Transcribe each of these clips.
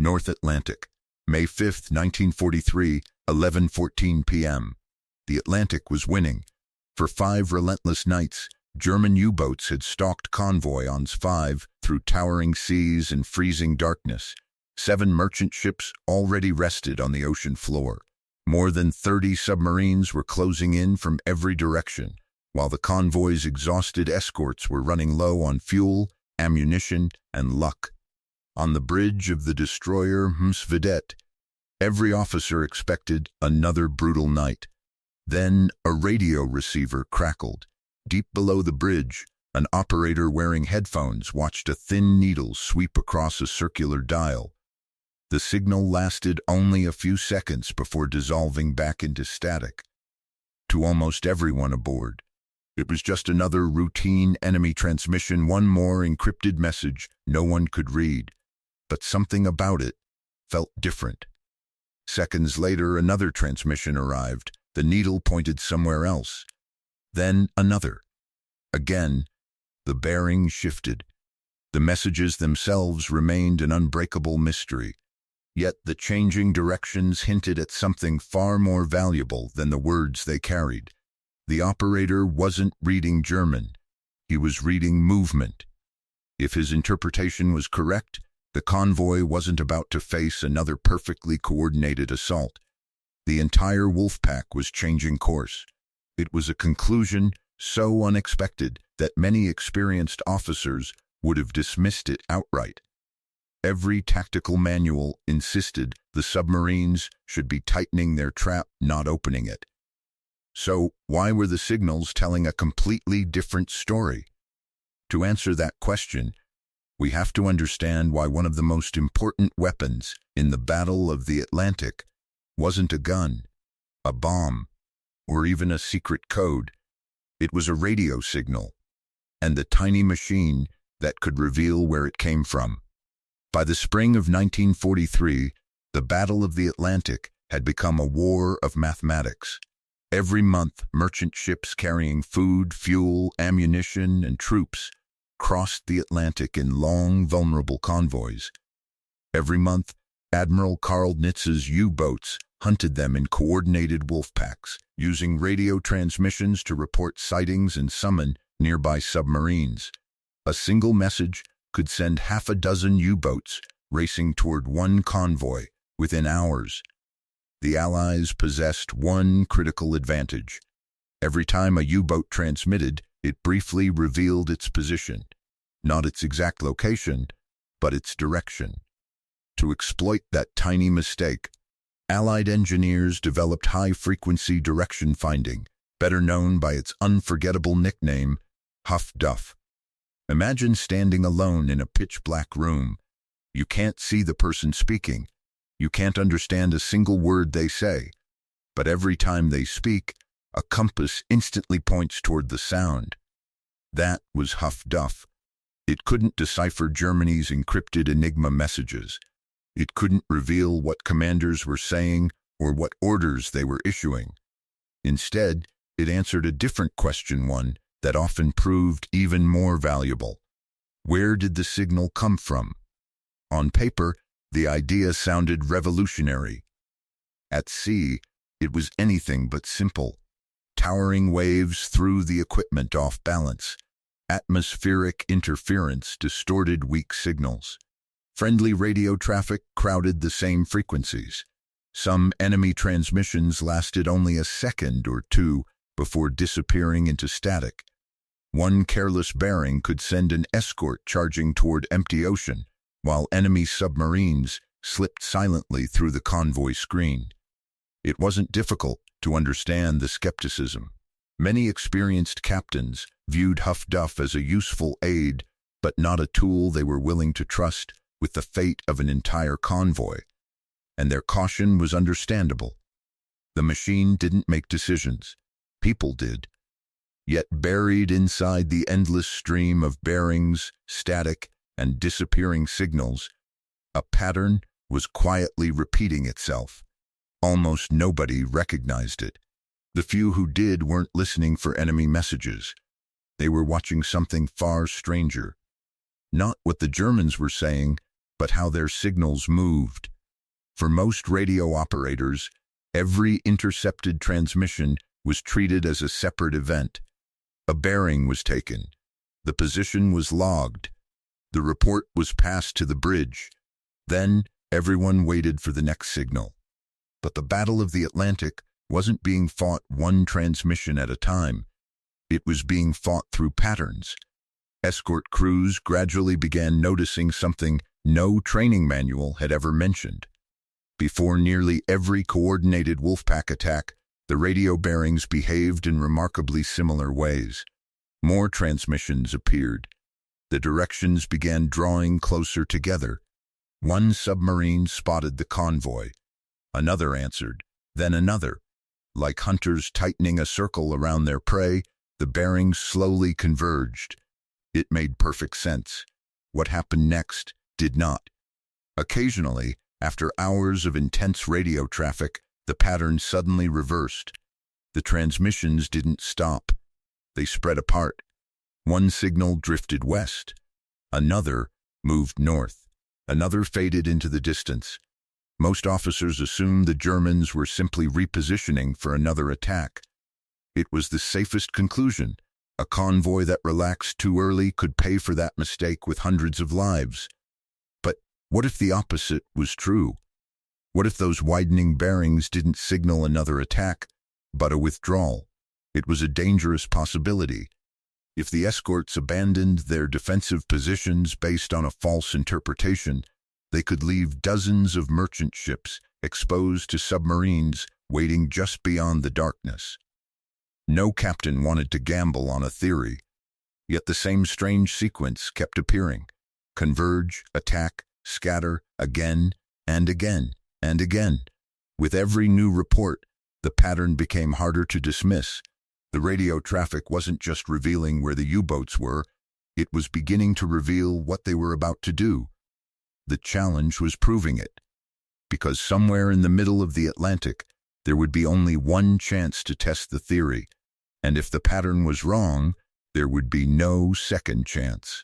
North Atlantic, May 5, 1943, 11:14 p.m. The Atlantic was winning. For 5 relentless nights, German U-boats had stalked Convoy on 5 through towering seas and freezing darkness. 7 merchant ships already rested on the ocean floor. More than 30 submarines were closing in from every direction, while the Convoy's exhausted escorts were running low on fuel, ammunition, and luck. On the bridge of the destroyer Hvidet, every officer expected another brutal night. Then a radio receiver crackled. Deep below the bridge, an operator wearing headphones watched a thin needle sweep across a circular dial. The signal lasted only a few seconds before dissolving back into static. To almost everyone aboard, it was just another routine enemy transmission, one more encrypted message no one could read. But something about it felt different. Seconds later, another transmission arrived. The needle pointed somewhere else. Then another. Again, the bearing shifted. The messages themselves remained an unbreakable mystery. Yet the changing directions hinted at something far more valuable than the words they carried. The operator wasn't reading German. He was reading movement. If his interpretation was correct, the convoy wasn't about to face another perfectly coordinated assault. The entire Wolfpack was changing course. It was a conclusion so unexpected that many experienced officers would have dismissed it outright. Every tactical manual insisted the submarines should be tightening their trap, not opening it. So why were the signals telling a completely different story? To answer that question, we have to understand why one of the most important weapons in the Battle of the Atlantic wasn't a gun, a bomb, or even a secret code. It was a radio signal, and the tiny machine that could reveal where it came from. By the spring of 1943, the Battle of the Atlantic had become a war of mathematics. Every month, merchant ships carrying food, fuel, ammunition, and troops crossed the Atlantic in long, vulnerable convoys. Every month, Admiral Karl Nitz's U-boats hunted them in coordinated Wolfpacks, using radio transmissions to report sightings and summon nearby submarines. A single message could send half a dozen U-boats racing toward one convoy within hours. The Allies possessed one critical advantage. Every time a U-boat transmitted, it briefly revealed its position, not its exact location, but its direction. To exploit that tiny mistake, Allied engineers developed high-frequency direction finding, better known by its unforgettable nickname, Huff-Duff. Imagine standing alone in a pitch-black room. You can't see the person speaking. You can't understand a single word they say. But every time they speak, a compass instantly points toward the sound. That was Huff-Duff. It couldn't decipher Germany's encrypted Enigma messages. It couldn't reveal what commanders were saying or what orders they were issuing. Instead, it answered a different question, one that often proved even more valuable. Where did the signal come from? On paper, the idea sounded revolutionary. At sea, it was anything but simple. Towering waves threw the equipment off balance. Atmospheric interference distorted weak signals. Friendly radio traffic crowded the same frequencies. Some enemy transmissions lasted only a second or two before disappearing into static. One careless bearing could send an escort charging toward empty ocean, while enemy submarines slipped silently through the convoy screen. It wasn't difficult to understand the skepticism. Many experienced captains viewed Huff-Duff as a useful aid, but not a tool they were willing to trust with the fate of an entire convoy. And their caution was understandable. The machine didn't make decisions. People did. Yet buried inside the endless stream of bearings, static, and disappearing signals, a pattern was quietly repeating itself. Almost nobody recognized it. The few who did weren't listening for enemy messages. They were watching something far stranger. Not what the Germans were saying, but how their signals moved. For most radio operators, every intercepted transmission was treated as a separate event. A bearing was taken. The position was logged. The report was passed to the bridge. Then everyone waited for the next signal. But the Battle of the Atlantic wasn't being fought one transmission at a time. It was being fought through patterns. Escort crews gradually began noticing something no training manual had ever mentioned. Before nearly every coordinated Wolfpack attack, the radio bearings behaved in remarkably similar ways. More transmissions appeared. The directions began drawing closer together. One submarine spotted the convoy. Another answered, then another. Like hunters tightening a circle around their prey, the bearings slowly converged. It made perfect sense. What happened next did not. Occasionally, after hours of intense radio traffic, the pattern suddenly reversed. The transmissions didn't stop. They spread apart. One signal drifted west. Another moved north. Another faded into the distance. Most officers assumed the Germans were simply repositioning for another attack. It was the safest conclusion. A convoy that relaxed too early could pay for that mistake with hundreds of lives. But what if the opposite was true? What if those widening bearings didn't signal another attack, but a withdrawal? It was a dangerous possibility. If the escorts abandoned their defensive positions based on a false interpretation, they could leave dozens of merchant ships exposed to submarines waiting just beyond the darkness. No captain wanted to gamble on a theory, yet the same strange sequence kept appearing. Converge, attack, scatter, again, and again, and again. With every new report, the pattern became harder to dismiss. The radio traffic wasn't just revealing where the U-boats were, it was beginning to reveal what they were about to do. The challenge was proving it, because somewhere in the middle of the Atlantic, there would be only one chance to test the theory, and if the pattern was wrong, there would be no second chance.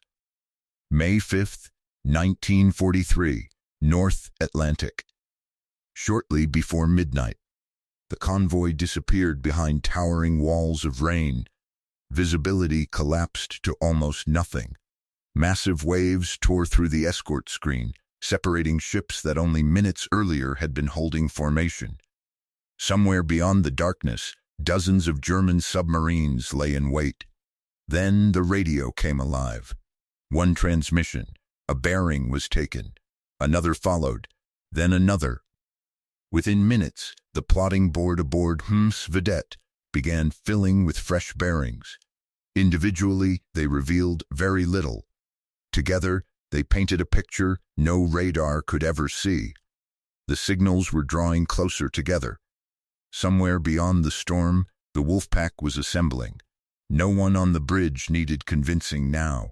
May 5th, 1943, North Atlantic. Shortly before midnight, the convoy disappeared behind towering walls of rain. Visibility collapsed to almost nothing. Massive waves tore through the escort screen, separating ships that only minutes earlier had been holding formation. Somewhere beyond the darkness, dozens of German submarines lay in wait. Then the radio came alive. One transmission, a bearing was taken. Another followed, then another. Within minutes, the plotting board aboard HMS Hvidet began filling with fresh bearings. Individually, they revealed very little. Together, they painted a picture no radar could ever see. The signals were drawing closer together. Somewhere beyond the storm, the Wolfpack was assembling. No one on the bridge needed convincing now.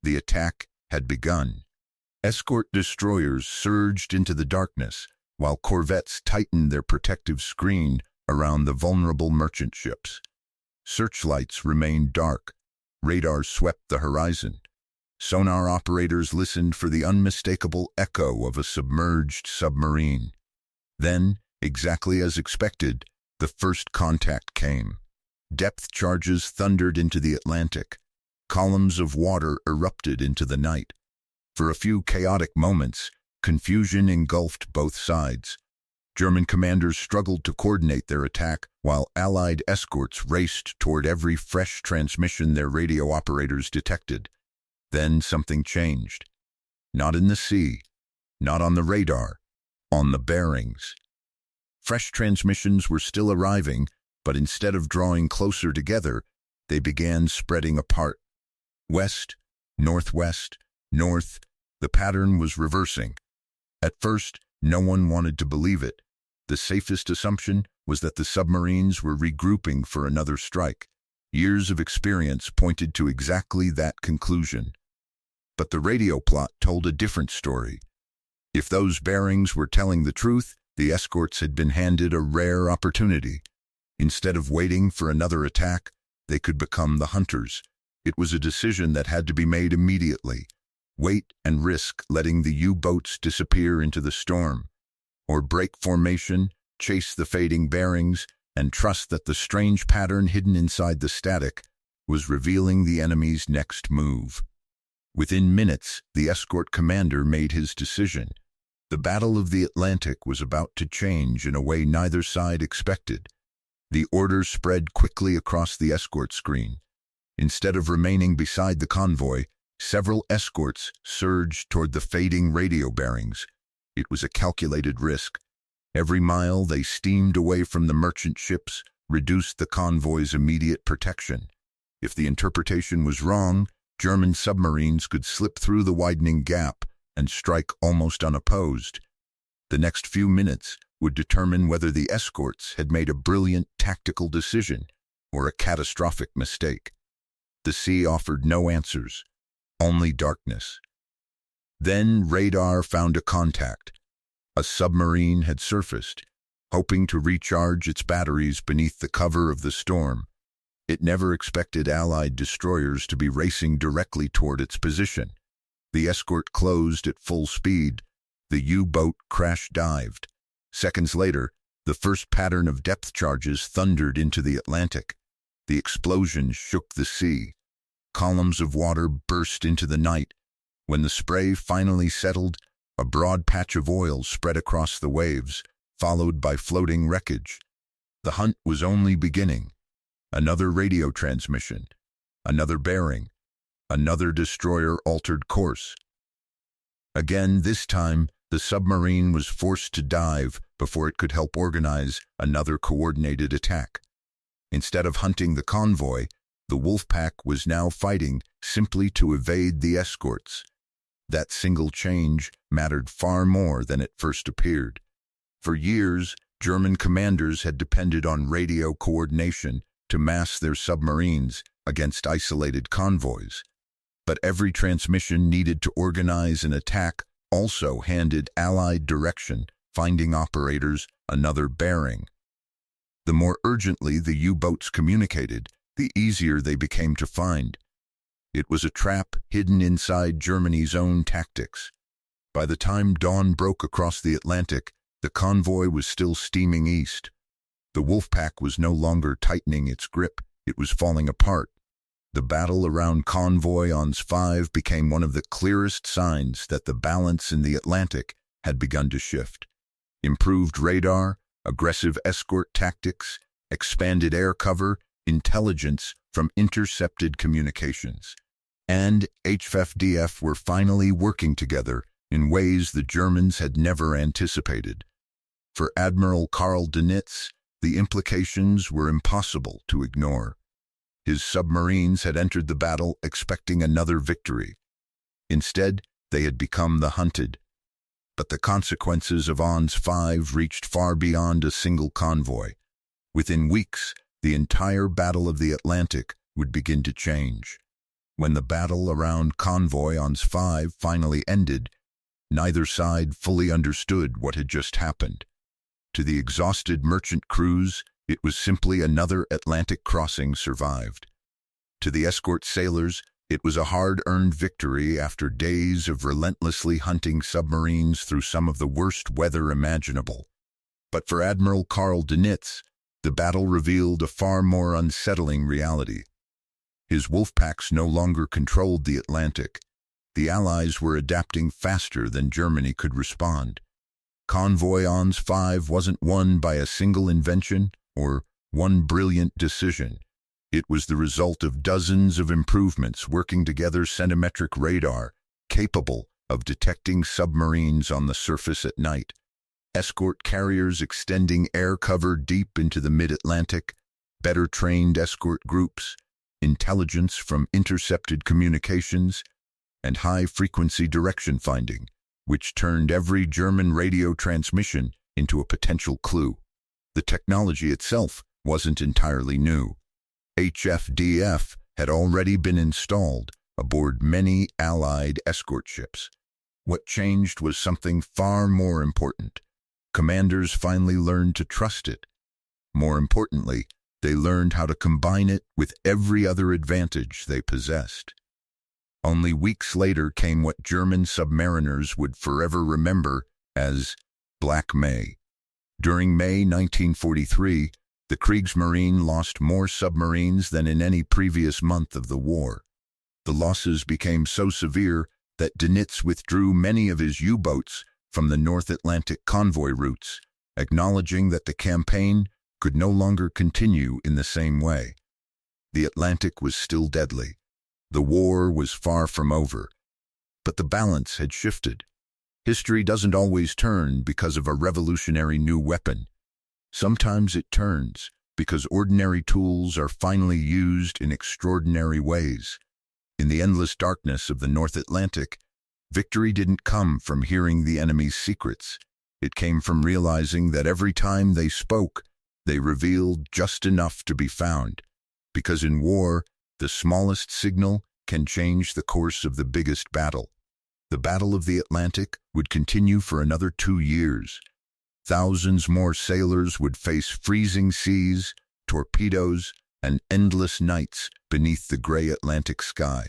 The attack had begun. Escort destroyers surged into the darkness, while corvettes tightened their protective screen around the vulnerable merchant ships. Searchlights remained dark. Radar swept the horizon. Sonar operators listened for the unmistakable echo of a submerged submarine. Then, exactly as expected, the first contact came. Depth charges thundered into the Atlantic. Columns of water erupted into the night. For a few chaotic moments, confusion engulfed both sides. German commanders struggled to coordinate their attack, while Allied escorts raced toward every fresh transmission their radio operators detected. Then something changed. Not in the sea, not on the radar, on the bearings. Fresh transmissions were still arriving, but instead of drawing closer together, they began spreading apart. West, northwest, north, the pattern was reversing. At first, no one wanted to believe it. The safest assumption was that the submarines were regrouping for another strike. Years of experience pointed to exactly that conclusion. But the radio plot told a different story. If those bearings were telling the truth, the escorts had been handed a rare opportunity. Instead of waiting for another attack, they could become the hunters. It was a decision that had to be made immediately. wait and risk letting the U-boats disappear into the storm, or break formation, chase the fading bearings, and trust that the strange pattern hidden inside the static was revealing the enemy's next move. Within minutes, the escort commander made his decision. The Battle of the Atlantic was about to change in a way neither side expected. The order spread quickly across the escort screen. Instead of remaining beside the convoy, several escorts surged toward the fading radio bearings. It was a calculated risk. Every mile they steamed away from the merchant ships reduced the convoy's immediate protection. If the interpretation was wrong, German submarines could slip through the widening gap and strike almost unopposed. The next few minutes would determine whether the escorts had made a brilliant tactical decision or a catastrophic mistake. The sea offered no answers, only darkness. Then radar found a contact. A submarine had surfaced, hoping to recharge its batteries beneath the cover of the storm. It never expected Allied destroyers to be racing directly toward its position. The escort closed at full speed. The U-boat crash-dived. Seconds later, the first pattern of depth charges thundered into the Atlantic. The explosion shook the sea. Columns of water burst into the night. When the spray finally settled, a broad patch of oil spread across the waves, followed by floating wreckage. The hunt was only beginning. Another radio transmission, another bearing, another destroyer altered course. Again, this time, the submarine was forced to dive before it could help organize another coordinated attack. Instead of hunting the convoy, the Wolfpack was now fighting simply to evade the escorts. That single change mattered far more than it first appeared. For years, German commanders had depended on radio coordination to mass their submarines against isolated convoys. But every transmission needed to organize an attack also handed Allied direction, finding operators another bearing. The more urgently the U-boats communicated, the easier they became to find. It was a trap hidden inside Germany's own tactics. By the time dawn broke across the Atlantic, the convoy was still steaming east. The Wolfpack was no longer tightening its grip, it was falling apart. The battle around Convoy Ons 5 became one of the clearest signs that the balance in the Atlantic had begun to shift. Improved radar, aggressive escort tactics, expanded air cover, intelligence from intercepted communications, and HFDF were finally working together in ways the Germans had never anticipated. For Admiral Karl Dönitz, the implications were impossible to ignore. His submarines had entered the battle expecting another victory. Instead, they had become the hunted. But the consequences of Ons 5 reached far beyond a single convoy. Within weeks, the entire Battle of the Atlantic would begin to change. When the battle around Convoy Ons 5 finally ended, neither side fully understood what had just happened. To the exhausted merchant crews, it was simply another Atlantic crossing survived. To the escort sailors, it was a hard-earned victory after days of relentlessly hunting submarines through some of the worst weather imaginable. But for Admiral Karl Dönitz, the battle revealed a far more unsettling reality. His Wolfpacks no longer controlled the Atlantic. The Allies were adapting faster than Germany could respond. Convoy Ons 5 wasn't won by a single invention or one brilliant decision. It was the result of dozens of improvements working together: centimetric radar, capable of detecting submarines on the surface at night, escort carriers extending air cover deep into the mid-Atlantic, better trained escort groups, intelligence from intercepted communications, and high-frequency direction finding, which turned every German radio transmission into a potential clue. The technology itself wasn't entirely new. HFDF had already been installed aboard many Allied escort ships. What changed was something far more important. Commanders finally learned to trust it. More importantly, they learned how to combine it with every other advantage they possessed. Only weeks later came what German submariners would forever remember as Black May. During May 1943, the Kriegsmarine lost more submarines than in any previous month of the war. The losses became so severe that Dönitz withdrew many of his U-boats from the North Atlantic convoy routes, acknowledging that the campaign could no longer continue in the same way. The Atlantic was still deadly. The war was far from over. But the balance had shifted. History doesn't always turn because of a revolutionary new weapon. Sometimes it turns because ordinary tools are finally used in extraordinary ways. In the endless darkness of the North Atlantic, victory didn't come from hearing the enemy's secrets. It came from realizing that every time they spoke, they revealed just enough to be found. Because in war, the smallest signal can change the course of the biggest battle. The Battle of the Atlantic would continue for another 2 years. Thousands more sailors would face freezing seas, torpedoes, and endless nights beneath the gray Atlantic sky.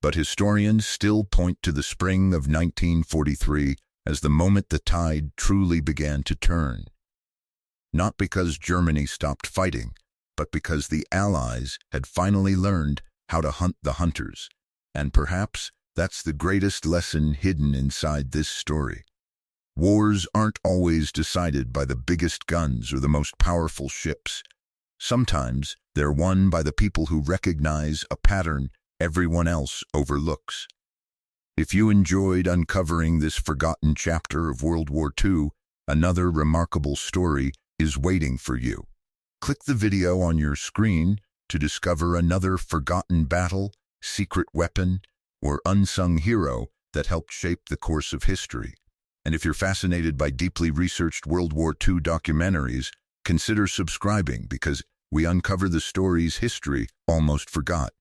But historians still point to the spring of 1943 as the moment the tide truly began to turn. Not because Germany stopped fighting, but because the Allies had finally learned how to hunt the hunters. And perhaps that's the greatest lesson hidden inside this story. Wars aren't always decided by the biggest guns or the most powerful ships. Sometimes they're won by the people who recognize a pattern everyone else overlooks. If you enjoyed uncovering this forgotten chapter of World War II, another remarkable story is waiting for you. Click the video on your screen to discover another forgotten battle, secret weapon, or unsung hero that helped shape the course of history. And if you're fascinated by deeply researched World War II documentaries, consider subscribing because we uncover the stories history almost forgot.